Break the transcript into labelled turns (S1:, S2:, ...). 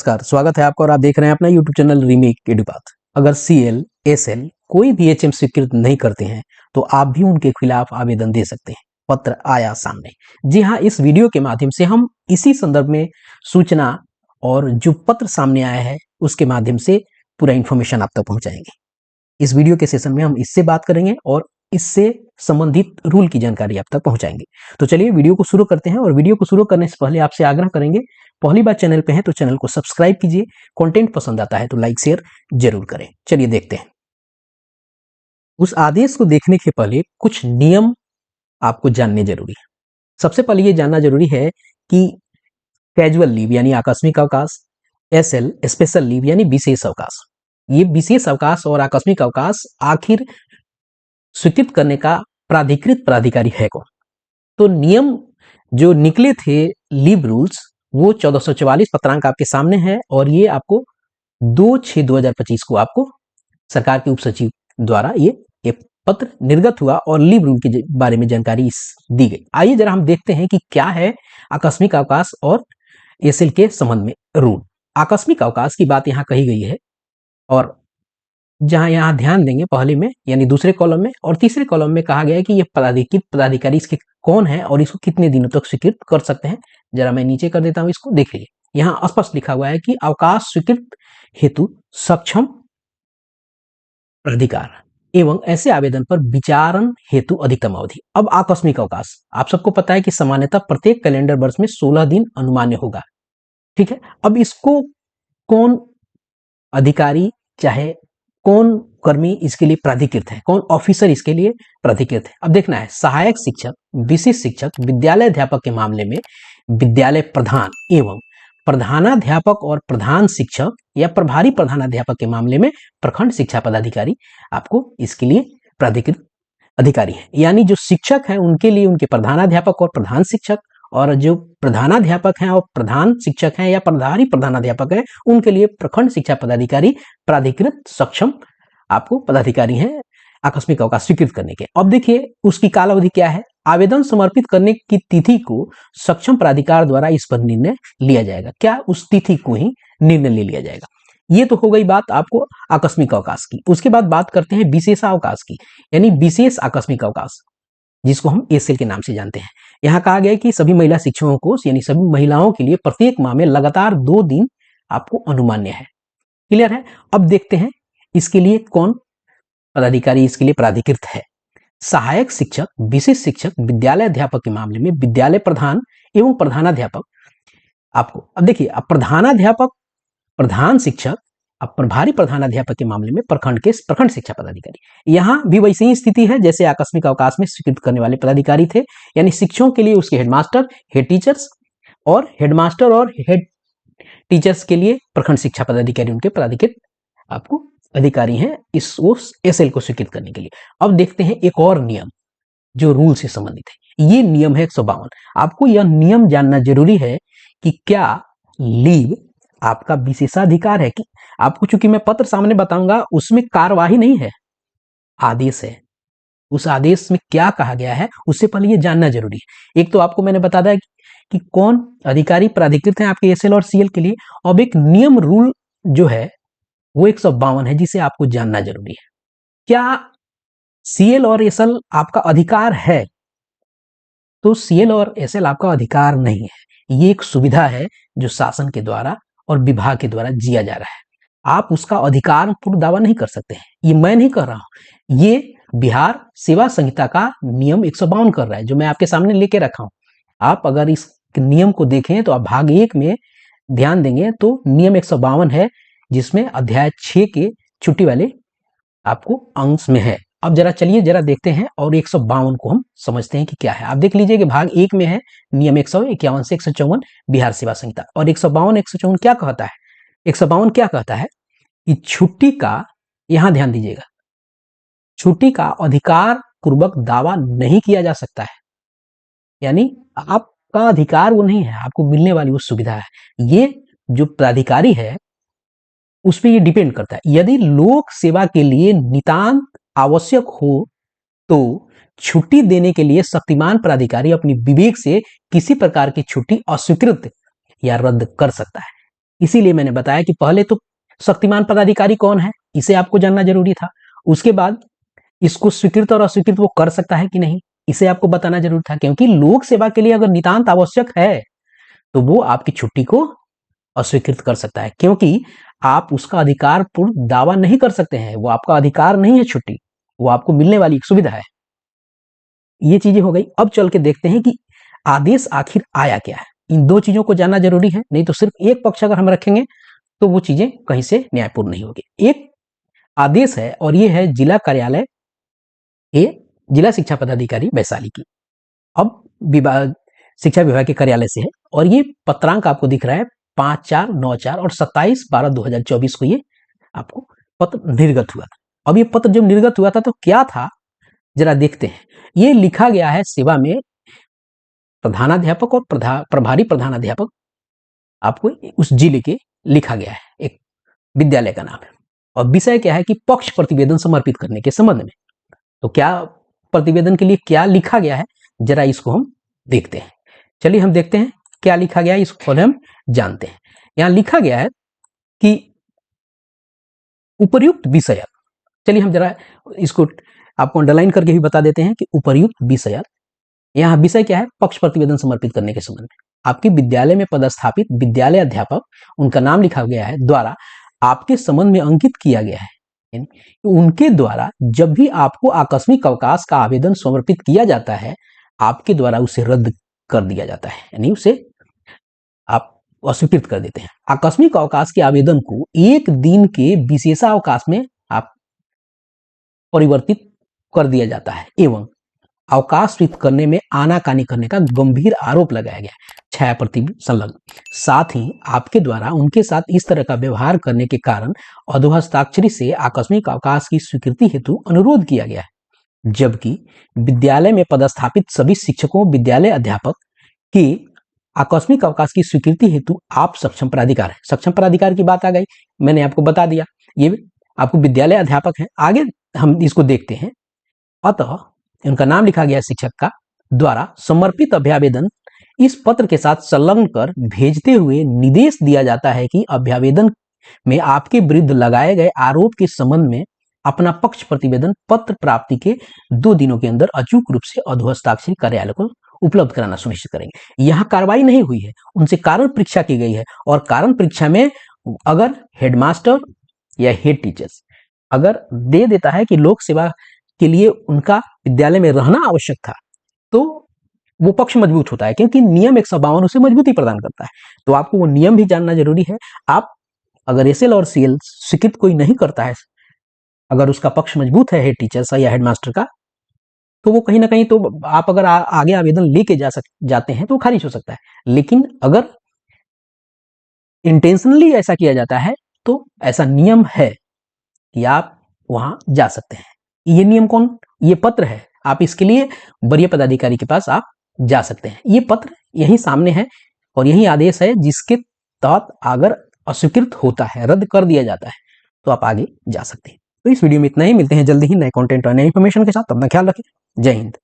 S1: नमस्कार, स्वागत है आपका और आप देख रहे हैं अपना YouTube चैनल रीमेक एडुपाथ। अगर CL, SL कोई भी HM स्वीकृत नहीं करते हैं तो आप भी उनके खिलाफ आवेदन दे सकते हैं। पत्र आया सामने। जी हाँ, इस वीडियो के माध्यम से हम इसी संदर्भ में सूचना और जो पत्र सामने आया है उसके माध्यम से पूरा इन्फॉर्मेशन आप तक पहुंचाएंगे। इस वीडियो के सेशन में हम इससे बात करेंगे और इससे संबंधित रूल की जानकारी आप तक पहुंचाएंगे। तो चलिए वीडियो को शुरू करते हैं और वीडियो को शुरू करने से पहले आपसे आग्रह करेंगे, पहली बार चैनल पे हैं तो चैनल को सब्सक्राइब कीजिए, कंटेंट पसंद आता है तो लाइक शेयर जरूर करें। चलिए देखते हैं। उस आदेश को देखने के पहले कुछ नियम आपको जानने जरूरी है। सबसे पहले ये जानना जरूरी है कि कैजुअल लीव यानी आकस्मिक अवकाश, SL स्पेशल लीव यानी विशेष अवकाश, ये विशेष अवकाश और आकस्मिक अवकाश आखिर स्वीकृत करने का प्राधिकृत प्राधिकारी है कौन। तो नियम जो निकले थे लीव रूल्स वो 1444 पत्रांक आपके सामने है और ये आपको 2/6/2025 को आपको सरकार के उप सचिव द्वारा ये पत्र निर्गत हुआ और लीव रूल के बारे में जानकारी दी गई। आइए जरा हम देखते हैं कि क्या है आकस्मिक अवकाश और SL के संबंध में रूल। आकस्मिक अवकाश की बात यहाँ कही गई है और जहां यहाँ ध्यान देंगे पहले में यानी दूसरे कॉलम में और तीसरे कॉलम में कहा गया है कि यह प्राधिकृत प्राधिकारी इसके कौन है और इसको कितने दिनों तक स्वीकृत कर सकते हैं। जरा मैं नीचे कर देता हूं, इसको देख लीजिए। यहाँ स्पष्ट लिखा हुआ है कि अवकाश स्वीकृत हेतु सक्षम प्राधिकार एवं ऐसे आवेदन पर विचारण हेतु अधिकतम अवधि। अब आकस्मिक अवकाश आप सबको पता है कि सामान्यतः प्रत्येक कैलेंडर वर्ष में 16 दिन अनुमान्य होगा, ठीक है। अब इसको कौन अधिकारी चाहे कौन कर्मी इसके लिए प्राधिकृत है, कौन ऑफिसर इसके लिए प्राधिकृत है। अब देखना है, सहायक शिक्षक, विशिष्ट शिक्षक, विद्यालय अध्यापक के मामले में विद्यालय प्रधान एवं प्रधानाध्यापक और प्रधान शिक्षक या प्रभारी प्रधानाध्यापक के मामले में प्रखंड शिक्षा पदाधिकारी आपको इसके लिए प्राधिकृत अधिकारी है। यानी जो शिक्षक है उनके लिए उनके प्रधानाध्यापक और प्रधान शिक्षक, और जो प्रधानाध्यापक हैं और प्रधान शिक्षक हैं या प्रभारी प्रधानाध्यापक हैं उनके लिए प्रखंड शिक्षा पदाधिकारी प्राधिकृत सक्षम आपको पदाधिकारी हैं आकस्मिक अवकाश स्वीकृत करने के। अब देखिए उसकी कालावधि क्या है। आवेदन समर्पित करने की तिथि को सक्षम प्राधिकार द्वारा इस पर निर्णय लिया जाएगा। क्या उस तिथि को ही निर्णय ले लिया जाएगा। ये तो हो गई बात आपको आकस्मिक अवकाश की। उसके बाद बात करते हैं विशेषावकाश की, यानी विशेष आकस्मिक अवकाश जिसको हम SL के नाम से जानते हैं। यहाँ कहा गया है कि सभी महिला शिक्षकों को यानी सभी महिलाओं के लिए प्रत्येक माह में लगातार 2 दिन आपको अनुमान्य है। क्लियर है। अब देखते हैं इसके लिए कौन पदाधिकारी इसके लिए प्राधिकृत है। सहायक शिक्षक, विशिष्ट शिक्षक, विद्यालय अध्यापक के मामले में विद्यालय प्रधान एवं प्रधानाध्यापक आपको। अब देखिए, अब प्रधानाध्यापक, प्रधान शिक्षक, अब प्रभारी प्रधानाध्यापक के मामले में प्रखंड शिक्षा पदाधिकारी। यहां भी वैसी ही स्थिति है जैसे आकस्मिक अवकाश में स्वीकृत करने वाले पदाधिकारी थे, यानी शिक्षकों के लिए उसके हेडमास्टर, हेड टीचर्स और हेडमास्टर और हेड टीचर्स के लिए प्रखंड शिक्षा पदाधिकारी उनके प्राधिकृत आपको अधिकारी हैं इस SL को स्वीकृत करने के लिए। अब देखते हैं एक और नियम जो रूल से संबंधित है। ये नियम है 152। आपको यह नियम जानना जरूरी है कि क्या लीव आपका विशेषाधिकार है। कि आपको चूंकि मैं पत्र सामने बताऊंगा उसमें कार्यवाही नहीं है, आदेश है। उस आदेश में क्या कहा गया है उससे पहले ये जानना जरूरी है। एक तो आपको मैंने बता दिया कि कौन अधिकारी प्राधिकृत हैं आपके SL और CL के लिए। अब एक नियम रूल जो है वो 152 है जिसे आपको जानना जरूरी है। क्या CL और SL आपका अधिकार है? तो CL और SL आपका अधिकार नहीं है। ये एक सुविधा है जो शासन के द्वारा और विभाग के द्वारा दिया जा रहा है। आप उसका अधिकार पूर्ण दावा नहीं कर सकते हैं। ये मैं नहीं कर रहा हूं, ये बिहार सेवा संहिता का नियम 152 कर रहा है जो मैं आपके सामने लेके रखा हूं। आप अगर इस नियम को देखें तो आप भाग 1 में ध्यान देंगे तो नियम 152 है जिसमें अध्याय 6 के छुट्टी वाले आपको अंश में है। अब जरा चलिए जरा देखते हैं और 152 को हम समझते हैं कि क्या है। आप देख लीजिए कि भाग 1 में है नियम 151 से 154 बिहार सेवा संहिता, और 152 154 क्या कहता है। 152 क्या कहता है कि छुट्टी का, यहां ध्यान दीजिएगा, छुट्टी का अधिकार पूर्वक दावा नहीं किया जा सकता है। यानी आपका अधिकार वो नहीं है, आपको मिलने वाली वो सुविधा है। ये जो प्राधिकारी है उस पर ये डिपेंड करता है। यदि लोक सेवा के लिए नितांत आवश्यक हो तो छुट्टी देने के लिए शक्तिमान प्राधिकारी अपनी विवेक से किसी प्रकार की छुट्टी अस्वीकृत या रद्द कर सकता है। इसीलिए मैंने बताया कि पहले तो शक्तिमान पदाधिकारी कौन है, इसे आपको जानना जरूरी था। उसके बाद इसको स्वीकृत और अस्वीकृत वो कर सकता है कि नहीं, इसे आपको बताना जरूरी था, क्योंकि लोक सेवा के लिए अगर नितांत आवश्यक है तो वो आपकी छुट्टी को अस्वीकृत कर सकता है, क्योंकि आप उसका अधिकार पूर्ण दावा नहीं कर सकते हैं। वो आपका अधिकार नहीं है छुट्टी, वो आपको मिलने वाली एक सुविधा है। ये चीजें हो गई। अब चल के देखते हैं कि आदेश आखिर आया क्या है। इन दो चीजों को जानना जरूरी है, नहीं तो सिर्फ एक पक्ष अगर हम रखेंगे तो वो चीजें कहीं से न्यायपूर्ण नहीं होगी। एक आदेश है और ये है जिला कार्यालय, ये जिला शिक्षा पदाधिकारी वैशाली की। अब विभाग शिक्षा विभाग के कार्यालय से है और ये पत्रांक आपको दिख रहा है 5494 और 27/12/2024 को ये आपको पत्र निर्गत हुआ था। अब ये पत्र जब निर्गत हुआ था तो क्या था, जरा देखते हैं। ये लिखा गया है सेवा में प्रधानाध्यापक और प्रभारी प्रधानाध्यापक, आपको उस जिले के लिखा गया है, एक विद्यालय का नाम है। और विषय क्या है कि पक्ष प्रतिवेदन समर्पित करने के संबंध में। तो क्या प्रतिवेदन के लिए क्या लिखा गया है, जरा इसको हम देखते हैं। चलिए हम देखते हैं क्या लिखा गया है, इसको पहले हम जानते हैं। यहां लिखा गया है कि उपर्युक्त विषय, चलिए हम जरा इसको आपको अंडरलाइन करके भी बता देते हैं कि उपर्युक्त विषय, यहाँ विषय क्या है, पक्ष प्रतिवेदन समर्पित करने के संबंध में। आपके विद्यालय में पदस्थापित विद्यालय अध्यापक, उनका नाम लिखा गया है, द्वारा आपके संबंध में अंकित किया गया है। उनके द्वारा जब भी आपको आकस्मिक अवकाश का आवेदन समर्पित किया जाता है, आपके द्वारा उसे रद्द कर दिया जाता है, यानी उसे आप अस्वीकृत कर देते हैं। आकस्मिक अवकाश के आवेदन को एक दिन के विशेषावकाश में आप परिवर्तित कर दिया जाता है एवं अवकाश स्वीकृत करने में आनाकानी करने का गंभीर आरोप लगाया गया है, छाया प्रति संलग्न। साथ ही आपके द्वारा उनके साथ इस तरह का व्यवहार करने के कारण अधोहस्ताक्षरी से आकस्मिक अवकाश की स्वीकृति हेतु अनुरोध किया गया है, जबकि विद्यालय में पदस्थापित सभी शिक्षकों विद्यालय अध्यापक के आकस्मिक अवकाश की स्वीकृति हेतु आप सक्षम प्राधिकार है। सक्षम प्राधिकार की बात आ गई, मैंने आपको बता दिया, ये आपको विद्यालय अध्यापक है। आगे हम इसको देखते हैं। अतः उनका नाम लिखा गया शिक्षक का द्वारा समर्पित अभ्यावेदन इस पत्र के साथ संलग्न कर भेजते हुए निर्देश दिया जाता है कि अभ्यावेदन में आपके विरुद्ध लगाए गए आरोप के संबंध में अपना पक्ष प्रतिवेदन पत्र प्राप्ति के 2 दिनों के अंदर अचूक रूप से अधोहस्ताक्षरी कार्यालय को उपलब्ध कराना सुनिश्चित करेंगे। यहाँ कार्रवाई नहीं हुई है, उनसे कारण परीक्षा की गई है और कारण परीक्षा में अगर हेडमास्टर या हेड टीचर्स अगर दे देता है कि लोक सेवा के लिए उनका विद्यालय में रहना आवश्यक था, तो वो पक्ष मजबूत होता है, क्योंकि नियम 152 उसे मजबूती प्रदान करता है। तो आपको वो नियम भी जानना जरूरी है। आप अगर एसएल और सीएल स्वीकृत कोई नहीं करता है, अगर उसका पक्ष मजबूत है हेड टीचर या हेडमास्टर का, तो वो कहीं ना कहीं, तो आप अगर आगे आवेदन लेके जाते हैं तो खारिज हो सकता है। लेकिन अगर इंटेंशनली ऐसा किया जाता है तो ऐसा नियम है कि आप वहां जा सकते हैं। ये नियम कौन, ये पत्र है, आप इसके लिए वरीय पदाधिकारी के पास आप जा सकते हैं। ये पत्र यही सामने है और यही आदेश है जिसके तहत अगर अस्वीकृत होता है, रद्द कर दिया जाता है, तो आप आगे जा सकते हैं। तो इस वीडियो में इतना ही, मिलते हैं जल्दी ही नए कंटेंट और नए इन्फॉर्मेशन के साथ। अपना ख्याल रखें। जय हिंद।